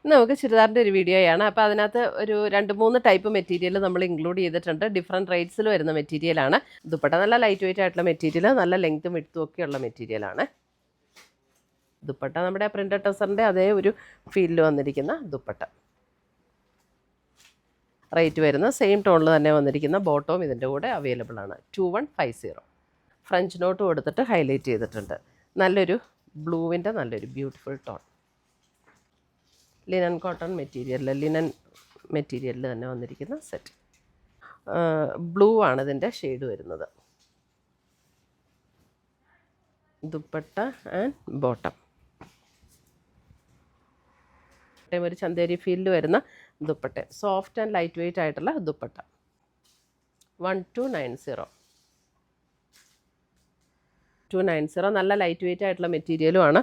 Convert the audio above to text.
ഇന്ന് നമുക്ക് ചുരിദാറിൻ്റെ ഒരു വീഡിയോയാണ്. അപ്പോൾ അതിനകത്ത് ഒരു 2-3 ടൈപ്പ് മെറ്റീരിയൽ നമ്മൾ ഇൻക്ലൂഡ് ചെയ്തിട്ടുണ്ട്. ഡിഫറെൻറ്റ് റേറ്റ്സിൽ വരുന്ന മെറ്റീരിയലാണ്. ദുപ്പട്ട നല്ല ലൈറ്റ് വെയിറ്റ് ആയിട്ടുള്ള മെറ്റീരിയൽ, നല്ല ലെങ്ത്തും വിഡ്ത്തും ഒക്കെയുള്ള മെറ്റീരിയലാണ്. ദുപ്പട്ട നമ്മുടെ പ്രിൻ്റഡ് ടസറിൻ്റെ അതേ ഒരു ഫീലിൽ വന്നിരിക്കുന്ന ദുപ്പട്ട. റേറ്റ് വരുന്ന സെയിം ടോണിൽ തന്നെ വന്നിരിക്കുന്ന ബോട്ടവും ഇതിൻ്റെ കൂടെ അവൈലബിൾ ആണ്. 2150. ഫ്രഞ്ച് നോട്ട് കൊടുത്തിട്ട് ഹൈലൈറ്റ് ചെയ്തിട്ടുണ്ട്. നല്ലൊരു ബ്ലൂവിൻ്റെ നല്ലൊരു ബ്യൂട്ടിഫുൾ ടോൺ. ലിനൻ കോട്ടൺ മെറ്റീരിയലിൽ തന്നെ വന്നിരിക്കുന്ന സെറ്റ്. ബ്ലൂ ആണ് ഇതിൻ്റെ ഷെയ്ഡ് വരുന്നത്. Dupatta and bottom. ഒരു ചന്തേരി ഫീൽഡിൽ വരുന്ന dupatta. Soft and light weight ആയിട്ടുള്ള ദുപ്പട്ട. 1290. നല്ല ലൈറ്റ് വെയിറ്റ് ആയിട്ടുള്ള മെറ്റീരിയലുമാണ്.